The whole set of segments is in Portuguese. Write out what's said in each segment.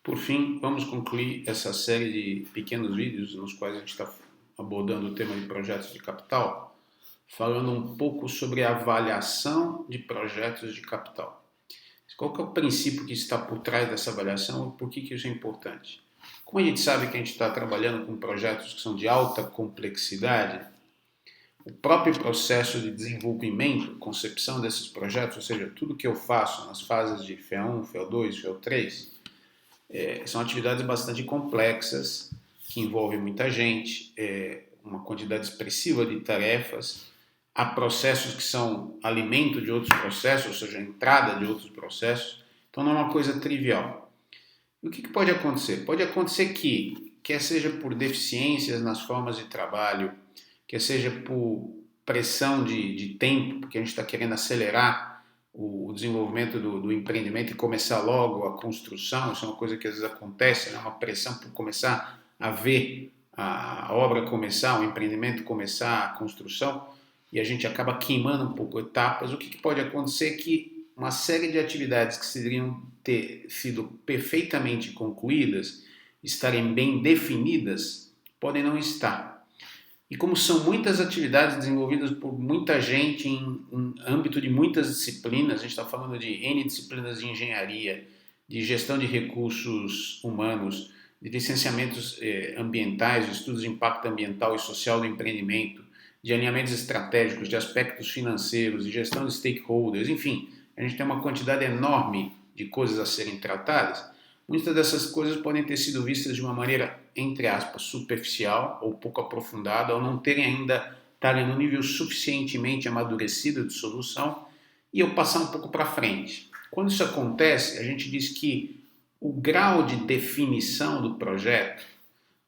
Por fim, vamos concluir essa série de pequenos vídeos nos quais a gente está abordando o tema de projetos de capital, falando um pouco sobre a avaliação de projetos de capital. Qual que é o princípio que está por trás dessa avaliação e por que isso é importante? Como a gente sabe que a gente está trabalhando com projetos que são de alta complexidade, o próprio processo de desenvolvimento, concepção desses projetos, ou seja, tudo que eu faço nas fases de FEA1, FEA2, FEA3, são atividades bastante complexas, que envolvem muita gente, uma quantidade expressiva de tarefas, há processos que são alimento de outros processos, ou seja, entrada de outros processos, então não é uma coisa trivial. E o que pode acontecer? Pode acontecer que, quer seja por deficiências nas formas de trabalho, quer seja por pressão de tempo, porque a gente está querendo acelerar o desenvolvimento do empreendimento e começar logo a construção, isso é uma coisa que às vezes acontece, né? Uma pressão por começar a ver a obra começar, o empreendimento começar, a construção, e a gente acaba queimando um pouco etapas. O que pode acontecer é que uma série de atividades que deveriam ter sido perfeitamente concluídas, estarem bem definidas, podem não estar. E como são muitas atividades desenvolvidas por muita gente em âmbito de muitas disciplinas, a gente está falando de N disciplinas de engenharia, de gestão de recursos humanos, de licenciamentos ambientais, de estudos de impacto ambiental e social do empreendimento, de alinhamentos estratégicos, de aspectos financeiros, de gestão de stakeholders, enfim, a gente tem uma quantidade enorme de coisas a serem tratadas. Muitas dessas coisas podem ter sido vistas de uma maneira, entre aspas, superficial ou pouco aprofundada, ou não terem ainda estarem no nível suficientemente amadurecido de solução, e eu passar um pouco para frente. Quando isso acontece, a gente diz que o grau de definição do projeto,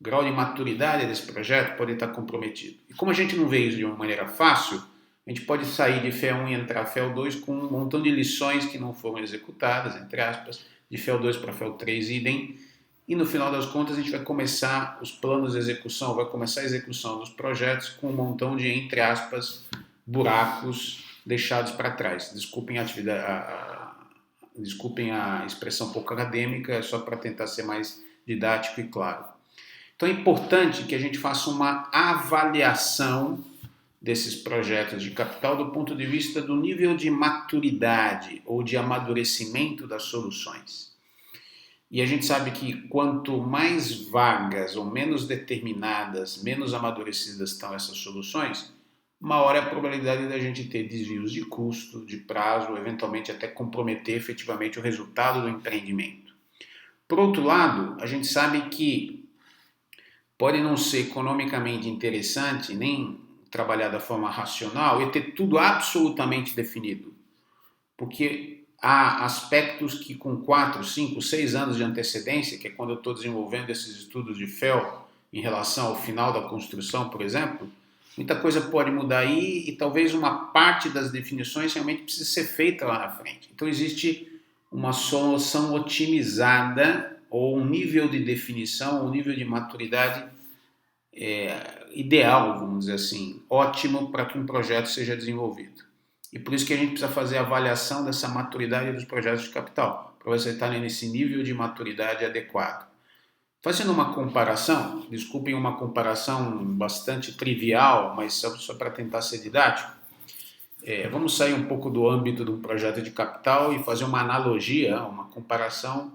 o grau de maturidade desse projeto pode estar comprometido. E como a gente não vê isso de uma maneira fácil, a gente pode sair de FEA1 e entrar FEA2 com um montão de lições que não foram executadas, entre aspas, de FEA2 para FEA3 idem, e no final das contas a gente vai começar os planos de execução, vai começar a execução dos projetos com um montão de, entre aspas, buracos deixados para trás. Desculpem a expressão um pouco acadêmica, só para tentar ser mais didático e claro. Então é importante que a gente faça uma avaliação desses projetos de capital do ponto de vista do nível de maturidade ou de amadurecimento das soluções. E a gente sabe que quanto mais vagas ou menos determinadas, menos amadurecidas estão essas soluções, maior é a probabilidade da gente ter desvios de custo, de prazo, eventualmente até comprometer efetivamente o resultado do empreendimento. Por outro lado, a gente sabe que pode não ser economicamente interessante nem trabalhar da forma racional e ter tudo absolutamente definido. Porque há aspectos que com 4, 5, 6 anos de antecedência, que é quando eu estou desenvolvendo esses estudos de FEL em relação ao final da construção, por exemplo, muita coisa pode mudar aí e talvez uma parte das definições realmente precise ser feita lá na frente. Então existe uma solução otimizada ou um nível de definição, um nível de maturidade ideal, vamos dizer assim, ótimo para que um projeto seja desenvolvido. E por isso que a gente precisa fazer a avaliação dessa maturidade dos projetos de capital, para você estar nesse nível de maturidade adequado. Fazendo uma comparação, desculpem uma comparação bastante trivial, mas só para tentar ser didático, vamos sair um pouco do âmbito de um projeto de capital e fazer uma analogia, uma comparação,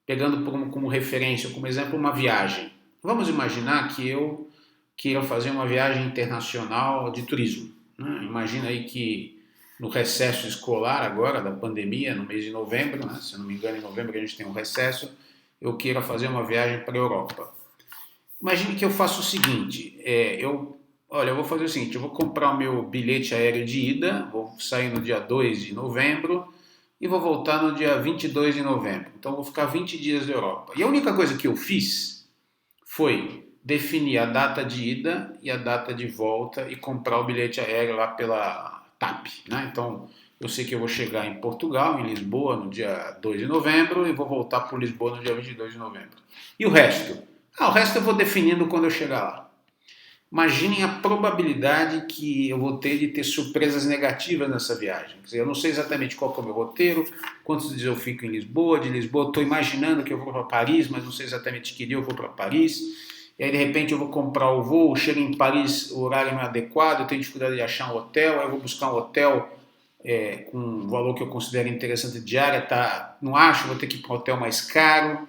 pegando como referência, como exemplo, uma viagem. Vamos imaginar que eu queira fazer uma viagem internacional de turismo, né? Imagina aí que no recesso escolar agora, da pandemia, no mês de novembro, né? Se eu não me engano, em novembro a gente tem um recesso, eu queira fazer uma viagem para a Europa. Imagine que eu faço o seguinte, eu vou fazer o seguinte, eu vou comprar o meu bilhete aéreo de ida, vou sair no dia 2 de novembro e vou voltar no dia 22 de novembro. Então eu vou ficar 20 dias na Europa. E a única coisa que eu fiz foi definir a data de ida e a data de volta e comprar o bilhete aéreo lá pela TAP, né? Então, eu sei que eu vou chegar em Portugal, em Lisboa, no dia 2 de novembro e vou voltar para Lisboa no dia 22 de novembro. E o resto? O resto eu vou definindo quando eu chegar lá. Imaginem a probabilidade que eu vou ter de ter surpresas negativas nessa viagem. Quer dizer, eu não sei exatamente qual que é o meu roteiro, quantos dias eu fico em Lisboa, de Lisboa estou imaginando que eu vou para Paris, mas não sei exatamente que dia eu vou para Paris. E aí de repente eu vou comprar o voo, chego em Paris, o horário não é adequado, eu tenho dificuldade de achar um hotel, aí eu vou buscar um hotel com um valor que eu considero interessante diária, tá, não acho, vou ter que ir para um hotel mais caro.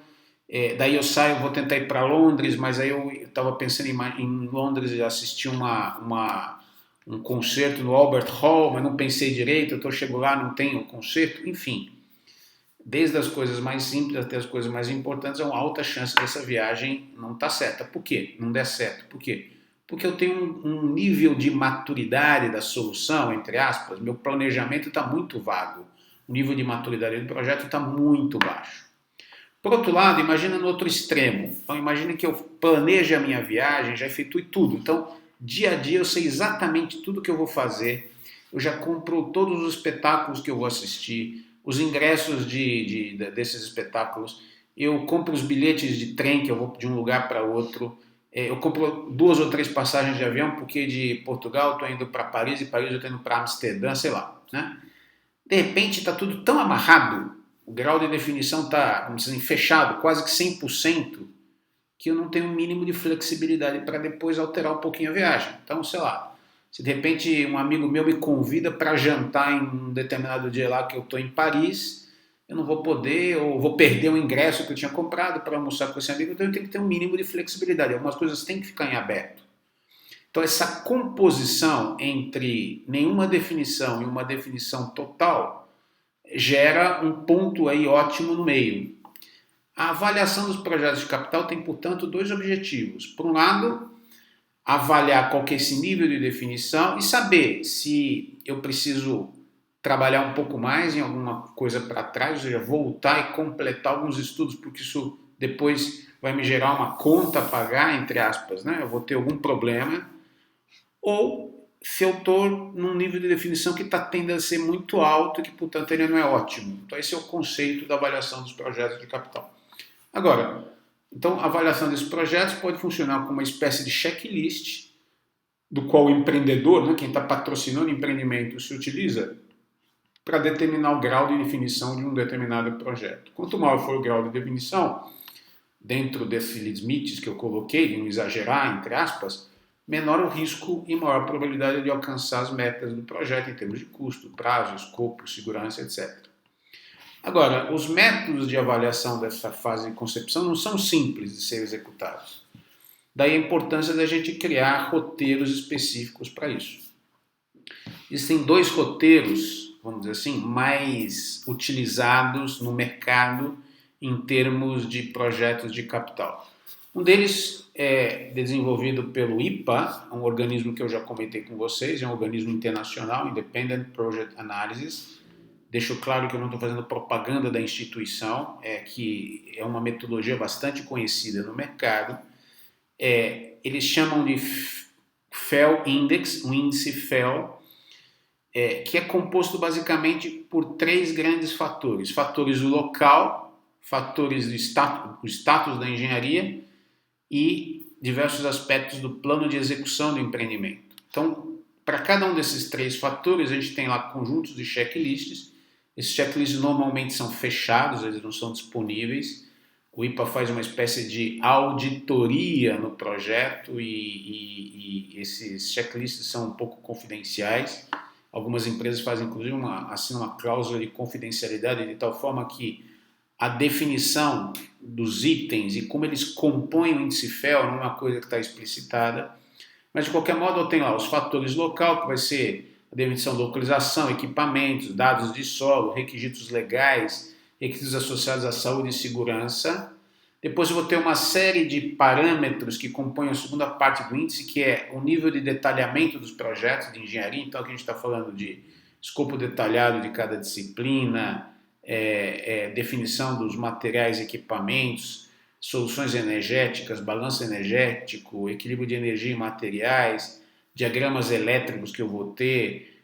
Daí eu saio, vou tentar ir para Londres, mas aí eu estava pensando em Londres e assistir um concerto no Albert Hall, mas não pensei direito, então eu chego lá, não tenho concerto, enfim. Desde as coisas mais simples até as coisas mais importantes, há uma alta chance dessa viagem não estar certa. Por quê? Não der certo. Por quê? Porque eu tenho um nível de maturidade da solução, entre aspas, meu planejamento está muito vago. O nível de maturidade do projeto está muito baixo. Por outro lado, imagina no outro extremo. Então, imagina que eu planeje a minha viagem, já efetue tudo. Então, dia a dia eu sei exatamente tudo que eu vou fazer. Eu já compro todos os espetáculos que eu vou assistir, os ingressos desses espetáculos. Eu compro os bilhetes de trem que eu vou de um lugar para outro. Eu compro 2 ou 3 passagens de avião, porque de Portugal eu estou indo para Paris e Paris eu estou indo para Amsterdã, sei lá. Né? De repente está tudo tão amarrado, o grau de definição está, vamos dizer assim, fechado, quase que 100%, que eu não tenho um mínimo de flexibilidade para depois alterar um pouquinho a viagem. Então, sei lá, se de repente um amigo meu me convida para jantar em um determinado dia lá que eu estou em Paris, eu não vou poder, ou vou perder o ingresso que eu tinha comprado para almoçar com esse amigo, então eu tenho que ter um mínimo de flexibilidade. Algumas coisas têm que ficar em aberto. Então, essa composição entre nenhuma definição e uma definição total gera um ponto aí ótimo no meio. A avaliação dos projetos de capital tem, portanto, 2 objetivos. Por um lado, avaliar qual que é esse nível de definição e saber se eu preciso trabalhar um pouco mais em alguma coisa para trás, ou seja, voltar e completar alguns estudos, porque isso depois vai me gerar uma conta a pagar, entre aspas, né? Eu vou ter algum problema. Ou se eu estou num nível de definição que está tendendo a ser muito alto e que, portanto, ele não é ótimo. Então, esse é o conceito da avaliação dos projetos de capital. Agora, então, a avaliação desses projetos pode funcionar como uma espécie de checklist, do qual o empreendedor, né, quem está patrocinando o empreendimento, se utiliza para determinar o grau de definição de um determinado projeto. Quanto maior for o grau de definição, dentro desses limites que eu coloquei, de não exagerar, entre aspas, menor o risco e maior a probabilidade de alcançar as metas do projeto em termos de custo, prazo, escopo, segurança, etc. Agora, os métodos de avaliação dessa fase de concepção não são simples de ser executados. Daí a importância da gente criar roteiros específicos para isso. Existem 2 roteiros, vamos dizer assim, mais utilizados no mercado em termos de projetos de capital. Um deles é desenvolvido pelo IPA, um organismo que eu já comentei com vocês, é um organismo internacional, Independent Project Analysis. Deixo claro que eu não estou fazendo propaganda da instituição, que é uma metodologia bastante conhecida no mercado. Eles chamam de FEL Index, um índice FEL, que é composto basicamente por 3 grandes fatores. Fatores do local, fatores do status da engenharia e diversos aspectos do plano de execução do empreendimento. Então, para cada um desses 3 fatores, a gente tem lá conjuntos de checklists. Esses checklists normalmente são fechados, eles não são disponíveis. O IPA faz uma espécie de auditoria no projeto e esses checklists são um pouco confidenciais. Algumas empresas fazem, inclusive, assinam uma cláusula de confidencialidade de tal forma que a definição dos itens e como eles compõem o índice FEL não é uma coisa que está explicitada. Mas, de qualquer modo, eu tenho lá os fatores local, que vai ser a definição de localização, equipamentos, dados de solo, requisitos legais, requisitos associados à saúde e segurança. Depois eu vou ter uma série de parâmetros que compõem a segunda parte do índice, que é o nível de detalhamento dos projetos de engenharia. Então, aqui a gente está falando de escopo detalhado de cada disciplina, definição dos materiais e equipamentos, soluções energéticas, balanço energético, equilíbrio de energia e materiais, diagramas elétricos que eu vou ter,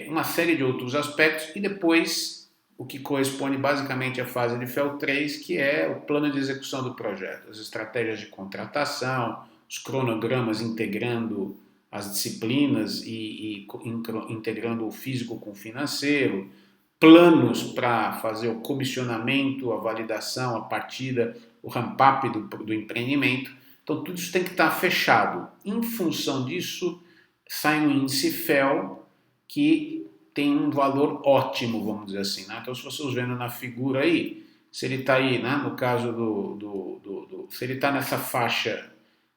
uma série de outros aspectos, e depois o que corresponde basicamente à fase de FEL 3, que é o plano de execução do projeto, as estratégias de contratação, os cronogramas integrando as disciplinas e integrando o físico com o financeiro, planos para fazer o comissionamento, a validação, a partida, o ramp-up do empreendimento. Então, tudo isso tem que estar fechado. Em função disso, sai um índice FEL que tem um valor ótimo, vamos dizer assim. Né? Então, se vocês vendo na figura aí, se ele está aí, né, no caso se ele está nessa faixa,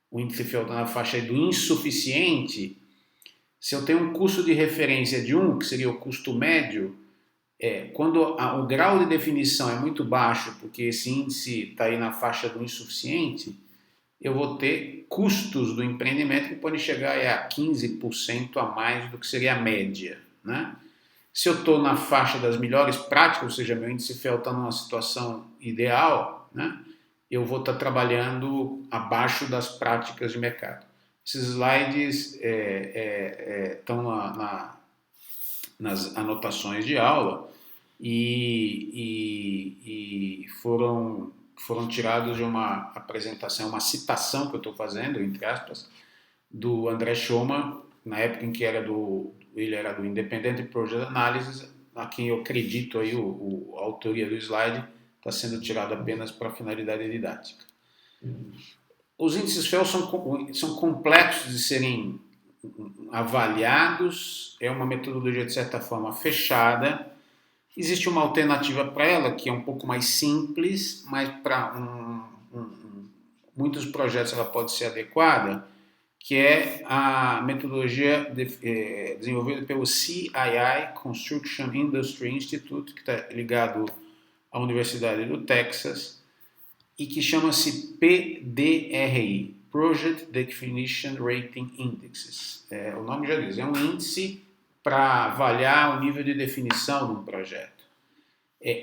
o índice FEL está na faixa do insuficiente, se eu tenho um custo de referência de 1, que seria o custo médio, quando o grau de definição é muito baixo, porque esse índice está aí na faixa do insuficiente, eu vou ter custos do empreendimento que podem chegar a 15% a mais do que seria a média. Né? Se eu estou na faixa das melhores práticas, ou seja, meu índice FEL está numa situação ideal, né? Eu vou estar trabalhando abaixo das práticas de mercado. Esses slides estão nas anotações de aula e foram tirados de uma apresentação, uma citação que eu estou fazendo, entre aspas, do André Schoeman, na época em que ele era do Independent Project Analysis, a quem eu acredito aí a autoria do slide está sendo tirado apenas para finalidade didática. Os índices FEL são complexos de serem avaliados, é uma metodologia de certa forma fechada. Existe uma alternativa para ela que é um pouco mais simples, mas para muitos projetos ela pode ser adequada, que é a metodologia desenvolvida pelo CII, Construction Industry Institute, que está ligado à Universidade do Texas, e que chama-se PDRI, Project Definition Rating Indexes. O nome já diz, é um índice para avaliar o nível de definição de um projeto.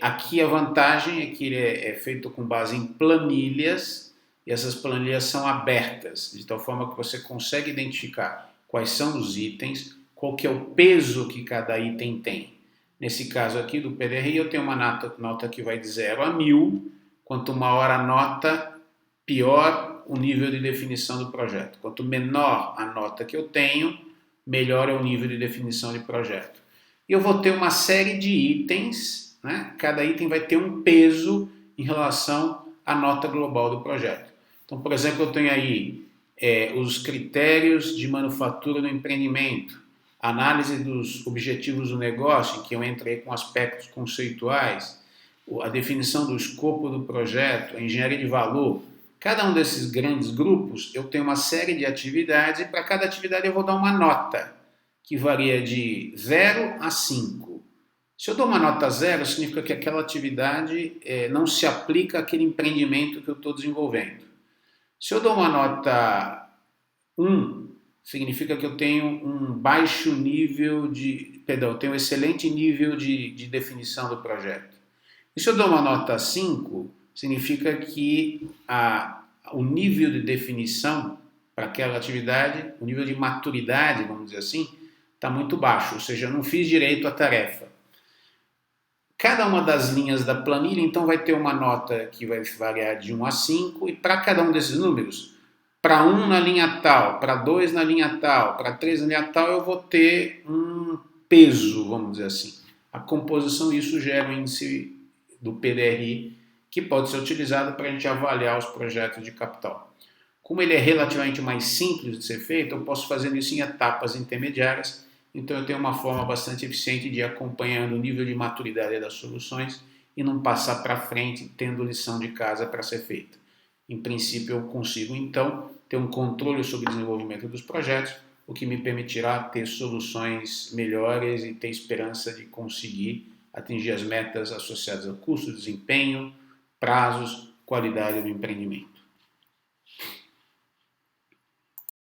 Aqui a vantagem é que ele é feito com base em planilhas, e essas planilhas são abertas, de tal forma que você consegue identificar quais são os itens, qual que é o peso que cada item tem. Nesse caso aqui do PDRI, eu tenho uma nota que vai de 0 a 1000, quanto maior a nota, pior o nível de definição do projeto. Quanto menor a nota que eu tenho, melhor é o nível de definição de projeto. E eu vou ter uma série de itens, né? Cada item vai ter um peso em relação à nota global do projeto. Então, por exemplo, eu tenho aí os critérios de manufatura do empreendimento, análise dos objetivos do negócio, em que eu entrei com aspectos conceituais, a definição do escopo do projeto, a engenharia de valor. Cada um desses grandes grupos, eu tenho uma série de atividades e para cada atividade eu vou dar uma nota, que varia de 0 a 5. Se eu dou uma nota 0, significa que aquela atividade não se aplica àquele empreendimento que eu estou desenvolvendo. Se eu dou uma nota 1, significa que eu tenho um baixo nível eu tenho um excelente nível de definição do projeto. E se eu dou uma nota 5, significa que o nível de definição para aquela atividade, o nível de maturidade, vamos dizer assim, está muito baixo, ou seja, eu não fiz direito à tarefa. Cada uma das linhas da planilha, então, vai ter uma nota que vai variar de 1 a 5, e para cada um desses números, para 1 na linha tal, para 2 na linha tal, para 3 na linha tal, eu vou ter um peso, vamos dizer assim. A composição, isso gera um índice do PDRI, que pode ser utilizado para a gente avaliar os projetos de capital. Como ele é relativamente mais simples de ser feito, eu posso fazer isso em etapas intermediárias, então eu tenho uma forma bastante eficiente de ir acompanhando o nível de maturidade das soluções e não passar para frente tendo lição de casa para ser feita. Em princípio, eu consigo então ter um controle sobre o desenvolvimento dos projetos, o que me permitirá ter soluções melhores e ter esperança de conseguir atingir as metas associadas ao custo, desempenho, prazos, qualidade do empreendimento.